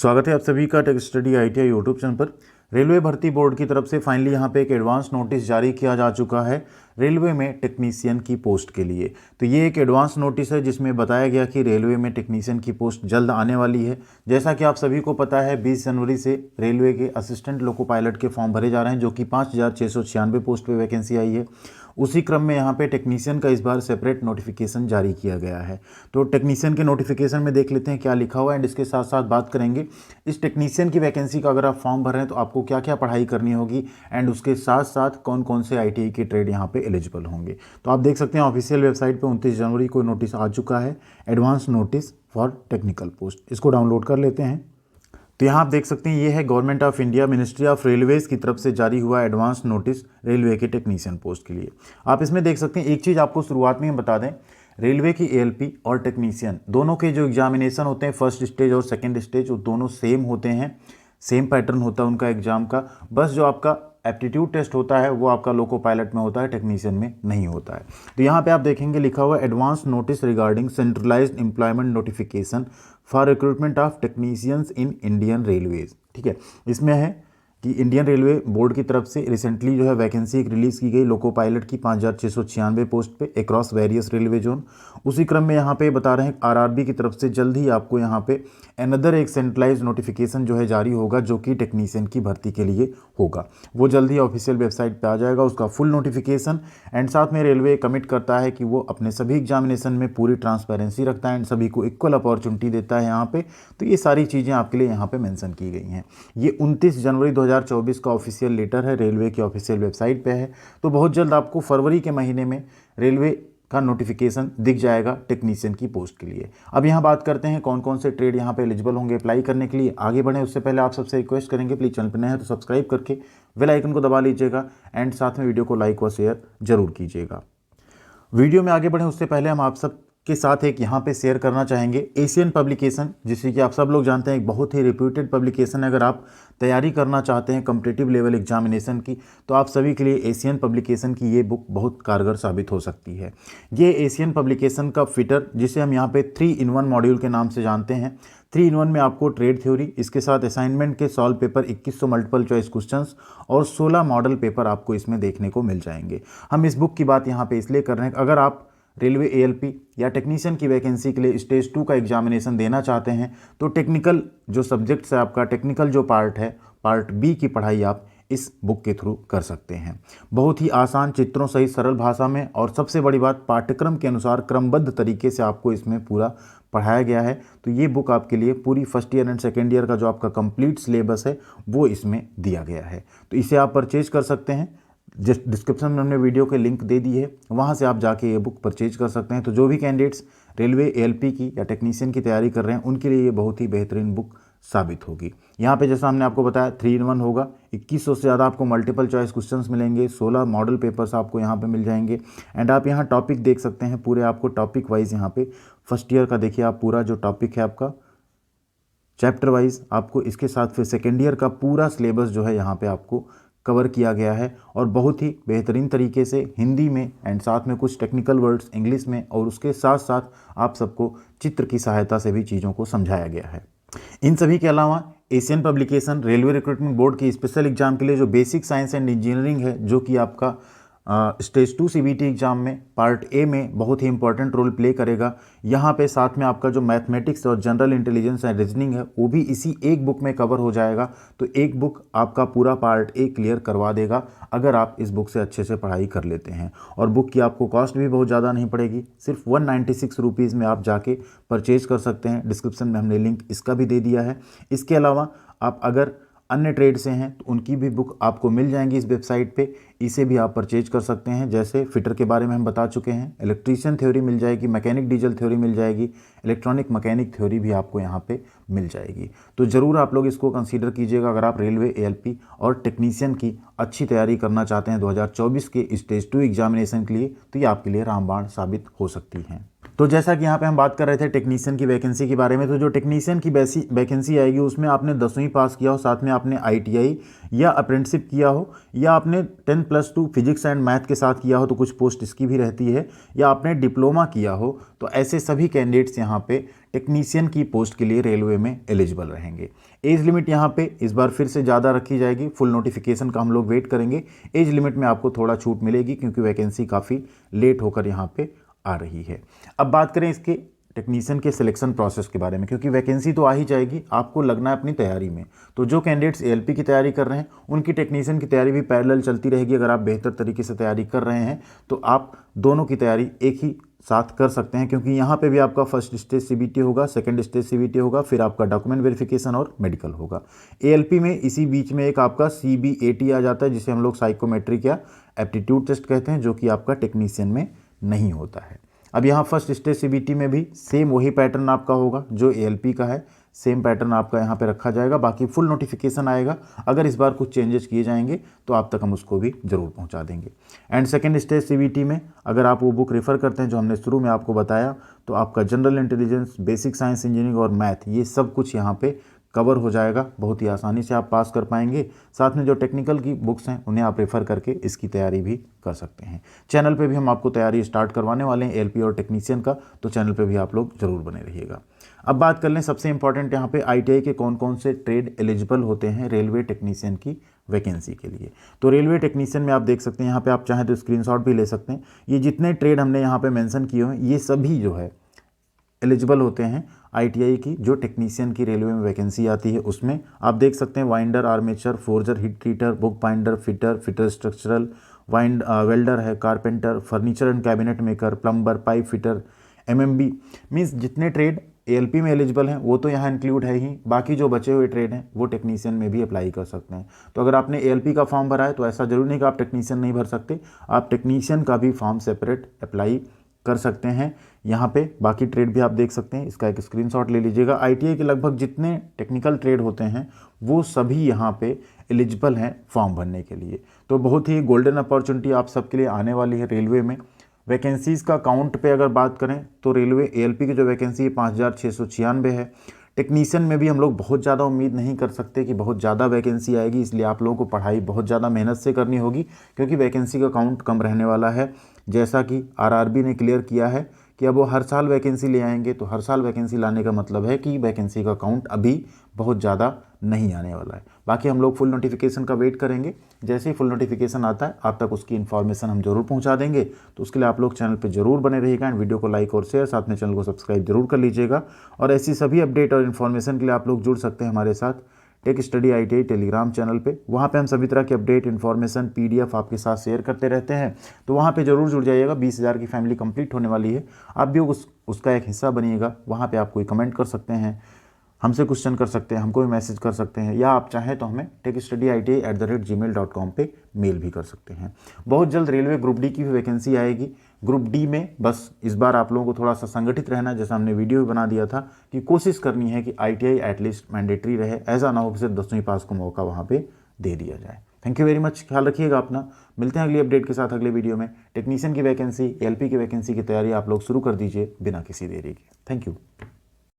स्वागत है आप सभी का tech study ITI YouTube channel पर। रेलवे भर्ती बोर्ड की तरफ से फाइनली यहाँ पे एक एडवांस नोटिस जारी किया जा चुका है रेलवे में टेक्नीशियन की पोस्ट के लिए। तो ये एक एडवांस नोटिस है जिसमें बताया गया कि रेलवे में टेक्नीशियन की पोस्ट जल्द आने वाली है। जैसा कि आप सभी को पता है 20 जनवरी से रेलवे के असिस्टेंट लोको पायलट के फॉर्म भरे जा रहे हैं, जो कि 5,696 पोस्ट पे वैकेंसी आई है। उसी क्रम में यहाँ पे टेक्नीशियन का इस बार सेपरेट नोटिफिकेशन जारी किया गया है। तो टेक्नीशियन के नोटिफिकेशन में देख लेते हैं क्या लिखा हुआ है एंड इसके साथ साथ बात करेंगे इस टेक्नीशियन की वैकेंसी का। अगर आप फॉर्म भर रहे हैं तो आपको क्या क्या पढ़ाई करनी होगी एंड उसके साथ साथ कौन कौन से आईटीआई के ट्रेड यहाँ पे एलिजिबल होंगे। तो आप देख सकते हैं ऑफिशियल वेबसाइट पे 29 जनवरी को नोटिस आ चुका है, advance notice for technical post. इसको डाउनलोड कर लेते हैं। तो यहाँ आप देख सकते हैं ये है government of India ministry of Railways की तरफ से जारी हुआ एडवांस नोटिस रेलवे के टेक्नीशियन पोस्ट के लिए। आप इसमें देख सकते हैं एक चीज़ आपको शुरुआत में हम बता दें, रेलवे की एएलपी और टेक्नीशियन दोनों के जो एग्जामिनेशन होते हैं फर्स्ट स्टेज और सेकेंड स्टेज, वो दोनों सेम होते हैं, सेम पैटर्न होता है उनका एग्जाम का। बस जो आपका एप्टीट्यूड टेस्ट होता है वो आपका लोको पायलट में होता है, टेक्नीशियन में नहीं होता है। तो यहाँ पे आप देखेंगे लिखा हुआ advance notice regarding centralised employment notification for recruitment of technicians in Indian railways. ठीक है, इसमें है कि इंडियन रेलवे बोर्ड की तरफ से रिसेंटली जो है वैकेंसी एक रिलीज़ की गई लोको पायलट की 5,696 पोस्ट पे अक्रॉस वेरियस रेलवे जोन। उसी क्रम में यहाँ पे बता रहे हैं आरआरबी की तरफ से जल्द ही आपको यहाँ पे अनदर एक सेंट्रलाइज नोटिफिकेशन जो है जारी होगा, जो कि टेक्नीशियन की भर्ती के लिए होगा। वो जल्द ही ऑफिशियल वेबसाइट पर आ जाएगा उसका फुल नोटिफिकेशन। एंड साथ में रेलवे कमिट करता है कि वो अपने सभी एग्जामिनेशन में पूरी ट्रांसपेरेंसी रखता है एंड सभी को इक्वल अपॉर्चुनिटी देता है यहाँ पे। तो ये सारी चीज़ें आपके लिए यहाँ पे मेंशन की गई हैं। ये 29 जनवरी 2024 का ऑफिशियल लेटर है, रेलवे की ऑफिशियल वेबसाइट पे है। तो बहुत जल्द आपको फरवरी के महीने में रेलवे का नोटिफिकेशन दिख जाएगा टेक्नीशियन की पोस्ट के लिए। अब यहाँ बात करते हैं कौन कौन से ट्रेड यहाँ पे एलिजिबल होंगे अप्लाई करने के लिए। आगे बढ़े उससे पहले आप सबसे रिक्वेस्ट करेंगे प्लीज़ चैनल पर नए हैं तो सब्सक्राइब करके बेल आइकन को दबा लीजिएगा एंड साथ में वीडियो को लाइक व शेयर जरूर कीजिएगा। वीडियो में आगे बढ़ें उससे पहले हम आप सब के साथ एक यहाँ पे शेयर करना चाहेंगे एशियन पब्लिकेशन, जिसे कि आप सब लोग जानते हैं एक बहुत ही रिप्यूटेड पब्लिकेशन है। अगर आप तैयारी करना चाहते हैं कॉम्पिटिटिव लेवल एग्जामिनेशन की तो आप सभी के लिए एशियन पब्लिकेशन की ये बुक बहुत कारगर साबित हो सकती है। ये एशियन पब्लिकेशन का फिटर, जिसे हम यहाँ पे 3-in-1 मॉड्यूल के नाम से जानते हैं। 3-in-1 में आपको ट्रेड थ्योरी, इसके साथ असाइनमेंट के solve paper 2100 multiple choice questions और 16 मॉडल पेपर आपको इसमें देखने को मिल जाएंगे। हम इस बुक की बात यहाँ पे इसलिए कर रहे हैं, अगर आप रेलवे एएलपी या टेक्नीशियन की वैकेंसी के लिए स्टेज 2 का एग्जामिनेशन देना चाहते हैं तो टेक्निकल जो सब्जेक्ट्स है आपका टेक्निकल जो पार्ट है, पार्ट बी की पढ़ाई आप इस बुक के थ्रू कर सकते हैं। बहुत ही आसान चित्रों सहित सरल भाषा में, और सबसे बड़ी बात पाठ्यक्रम के अनुसार क्रमबद्ध तरीके से आपको इसमें पूरा पढ़ाया गया है। तो ये बुक आपके लिए पूरी first year and second year का जो आपका कंप्लीट सिलेबस है वो इसमें दिया गया है। तो इसे आप परचेज कर सकते हैं। डिस्क्रिप्शन में हमने वीडियो के लिंक दे दी है, वहाँ से आप जाके ये बुक परचेज कर सकते हैं। तो जो भी कैंडिडेट्स रेलवे एएलपी की या टेक्नीशियन की तैयारी कर रहे हैं उनके लिए ये बहुत ही बेहतरीन बुक साबित होगी। यहाँ पे जैसा हमने आपको बताया 3-in-1 होगा, 2100 से ज़्यादा आपको मल्टीपल चॉइस क्वेश्चंस मिलेंगे, 16 मॉडल पेपर्स आपको यहाँ पे मिल जाएंगे। एंड आप यहाँ टॉपिक देख सकते हैं पूरे, आपको टॉपिक वाइज यहाँ पे फर्स्ट ईयर का देखिए आप पूरा जो टॉपिक है आपका चैप्टर वाइज, आपको इसके साथ फिर सेकेंड ईयर का पूरा सिलेबस जो है यहाँ पे आपको कवर किया गया है और बहुत ही बेहतरीन तरीके से हिंदी में एंड साथ में कुछ टेक्निकल वर्ड्स इंग्लिश में, और उसके साथ साथ आप सबको चित्र की सहायता से भी चीज़ों को समझाया गया है। इन सभी के अलावा Asian publication railway recruitment board की स्पेशल एग्जाम के लिए जो बेसिक साइंस एंड इंजीनियरिंग है, जो कि आपका स्टेज 2 सीबीटी एग्जाम में पार्ट ए में बहुत ही इंपॉर्टेंट रोल प्ले करेगा। यहाँ पे साथ में आपका जो मैथमेटिक्स और जनरल इंटेलिजेंस एंड रीजनिंग है वो भी इसी एक बुक में कवर हो जाएगा। तो एक बुक आपका पूरा पार्ट ए क्लियर करवा देगा अगर आप इस बुक से अच्छे से पढ़ाई कर लेते हैं। और बुक की आपको कॉस्ट भी बहुत ज़्यादा नहीं पड़ेगी, सिर्फ 196 रुपीज़ में आप जाके परचेज कर सकते हैं। डिस्क्रिप्शन में हमने लिंक इसका भी दे दिया है। इसके अलावा आप अगर अन्य ट्रेड से हैं तो उनकी भी बुक आपको मिल जाएंगी इस वेबसाइट पे, इसे भी आप परचेज कर सकते हैं। जैसे फिटर के बारे में हम बता चुके हैं, इलेक्ट्रीशियन थ्योरी मिल जाएगी, मैकेनिक डीजल थ्योरी मिल जाएगी, इलेक्ट्रॉनिक मैकेनिक थ्योरी भी आपको यहाँ पे मिल जाएगी। तो ज़रूर आप लोग इसको कंसीडर कीजिएगा अगर आप रेलवे एएलपी और टेक्नीशियन की अच्छी तैयारी करना चाहते हैं 2024 के स्टेज 2 एग्जामिनेशन के लिए, तो ये आपके लिए रामबाण साबित हो सकती हैं। तो जैसा कि यहाँ पे हम बात कर रहे थे टेक्नीशियन की वैकेंसी के बारे में, तो जो टेक्नीशियन की वैकेंसी आएगी उसमें आपने 10वीं पास किया हो, साथ में आपने आईटीआई या अप्रेंटिसशिप किया हो, या आपने 10+2 फिजिक्स एंड मैथ के साथ किया हो तो कुछ पोस्ट इसकी भी रहती है, या आपने डिप्लोमा किया हो, तो ऐसे सभी कैंडिडेट्स यहाँ पे टेक्नीशियन की पोस्ट के लिए रेलवे में एलिजिबल रहेंगे। एज लिमिट यहाँ पे इस बार फिर से ज़्यादा रखी जाएगी, फुल नोटिफिकेशन का हम लोग वेट करेंगे। एज लिमिट में आपको थोड़ा छूट मिलेगी क्योंकि वैकेंसी काफ़ी लेट होकर यहाँ पे आ रही है। अब बात करें इसके टेक्नीशियन के सिलेक्शन प्रोसेस के बारे में, क्योंकि वैकेंसी तो आ ही जाएगी, आपको लगना है अपनी तैयारी में। तो जो कैंडिडेट्स एएलपी की तैयारी कर रहे हैं उनकी टेक्नीशियन की तैयारी भी पैरेलल चलती रहेगी। अगर आप बेहतर तरीके से तैयारी कर रहे हैं तो आप दोनों की तैयारी एक ही साथ कर सकते हैं, क्योंकि यहाँ पे भी आपका फर्स्ट स्टेज सीबीटी होगा, सेकंड स्टेज सीबीटी होगा, फिर आपका डॉक्यूमेंट वेरिफिकेशन और मेडिकल होगा। एएलपी में इसी बीच में एक आपका सीबीएटी आ जाता है, जिसे हम लोग साइकोमेट्रिक या एप्टीट्यूड टेस्ट कहते हैं, जो कि आपका टेक्नीशियन में नहीं होता है। अब यहाँ फर्स्ट स्टेज सीबीटी में भी सेम वही पैटर्न आपका होगा जो एएलपी का है, सेम पैटर्न आपका यहाँ पे रखा जाएगा। बाकी फुल नोटिफिकेशन आएगा, अगर इस बार कुछ चेंजेस किए जाएंगे तो आप तक हम उसको भी ज़रूर पहुँचा देंगे। एंड सेकेंड स्टेज सीबीटी में अगर आप वो बुक रेफ़र करते हैं जो हमने शुरू में आपको बताया, तो आपका general intelligence, basic science, engineering और मैथ, ये सब कुछ यहाँ पे कवर हो जाएगा। बहुत ही आसानी से आप पास कर पाएंगे। साथ में जो टेक्निकल की बुक्स हैं उन्हें आप रेफ़र करके इसकी तैयारी भी कर सकते हैं। चैनल पे भी हम आपको तैयारी स्टार्ट करवाने वाले हैं एएलपी और टेक्नीशियन का, तो चैनल पे भी आप लोग ज़रूर बने रहिएगा। अब बात कर लें सबसे इंपॉर्टेंट यहाँ पे आईटीआई के कौन कौन से ट्रेड एलिजिबल होते हैं रेलवे टेक्नीशियन की वैकेंसी के लिए। तो रेलवे टेक्नीशियन में आप देख सकते हैं, यहाँ पे आप चाहें तो स्क्रीनशॉट भी ले सकते हैं। ये जितने ट्रेड हमने यहाँ पे मेंशन किए हैं ये सभी जो है एलिजिबल होते हैं आईटीआई की जो टेक्नीशियन की रेलवे में वैकेंसी आती है उसमें। आप देख सकते हैं winder, armature, forger, heat treater, book binder, fitter structural, welder है, carpenter, furniture and cabinet maker, plumber, pipe fitter, MMB. Means जितने ट्रेड एएलपी में एलिजिबल हैं वो तो यहाँ इंक्लूड है ही, बाकी जो बचे हुए ट्रेड हैं वो टेक्नीशियन में भी अप्लाई कर सकते हैं। तो अगर आपने एएलपी का फॉर्म भरा है तो ऐसा जरूरी नहीं कि आप टेक्नीशियन नहीं भर सकते, आप टेक्नीशियन का भी फॉर्म सेपरेट अप्लाई कर सकते हैं। यहाँ पे बाकी ट्रेड भी आप देख सकते हैं, इसका एक स्क्रीनशॉट ले लीजिएगा। आईटीआई के लगभग जितने टेक्निकल ट्रेड होते हैं वो सभी यहाँ पे एलिजिबल हैं फॉर्म भरने के लिए। तो बहुत ही गोल्डन अपॉर्चुनिटी आप सबके लिए आने वाली है रेलवे में। वैकेंसीज़ का काउंट पे अगर बात करें तो रेलवे एएलपी की जो वैकेंसी है 5696 है। टेक्नीशियन में भी हम लोग बहुत ज़्यादा उम्मीद नहीं कर सकते कि बहुत ज़्यादा वैकेंसी आएगी, इसलिए आप लोगों को पढ़ाई बहुत ज़्यादा मेहनत से करनी होगी, क्योंकि वैकेंसी का काउंट कम रहने वाला है। जैसा कि आरआरबी ने क्लियर किया है कि अब वो हर साल वैकेंसी ले आएंगे, तो हर साल वैकेंसी लाने का मतलब है कि वैकेंसी का काउंट अभी बहुत ज़्यादा नहीं आने वाला है। बाकी हम लोग फुल नोटिफिकेशन का वेट करेंगे, जैसे ही फुल नोटिफिकेशन आता है आप तक उसकी इन्फॉर्मेशन हम जरूर पहुंचा देंगे। तो उसके लिए आप लोग चैनल पे जरूर बने रहिएगा एंड वीडियो को लाइक और शेयर, साथ में चैनल को सब्सक्राइब जरूर कर लीजिएगा। और ऐसी सभी अपडेट और इन्फॉर्मेशन के लिए आप लोग जुड़ सकते हैं हमारे साथ tech study ITI Telegram channel पे। वहाँ पे हम सभी तरह की अपडेट, इन्फॉर्मेशन, पीडीएफ आपके साथ शेयर करते रहते हैं, तो वहाँ पे जरूर जुड़ जाइएगा। 20,000 की फैमिली कंप्लीट होने वाली है, आप भी उसका एक हिस्सा बनिएगा। वहाँ पे आप कोई कमेंट कर सकते हैं, हमसे क्वेश्चन कर सकते हैं, हमको भी मैसेज कर सकते हैं, या आप चाहें तो हमें techstudyit@gmail.com पे मेल भी कर सकते हैं। बहुत जल्द रेलवे ग्रुप डी की भी वैकेंसी आएगी। ग्रुप डी में बस इस बार आप लोगों को थोड़ा सा संगठित रहना है, जैसा हमने वीडियो भी बना दिया था कि कोशिश करनी है कि आईटीआई एटलीस्ट मैंडेटरी रहे, ऐसा ना हो कि सिर्फ 10वीं पास को मौका वहाँ पर दे दिया जाए। थैंक यू वेरी मच, ख्याल रखिएगा अपना। मिलते हैं अगली अपडेट के साथ अगले वीडियो में। टेक्नीशियन की वैकेंसी, एएलपी की वैकेंसी की तैयारी आप लोग शुरू कर दीजिए बिना किसी देरी के। Thank you.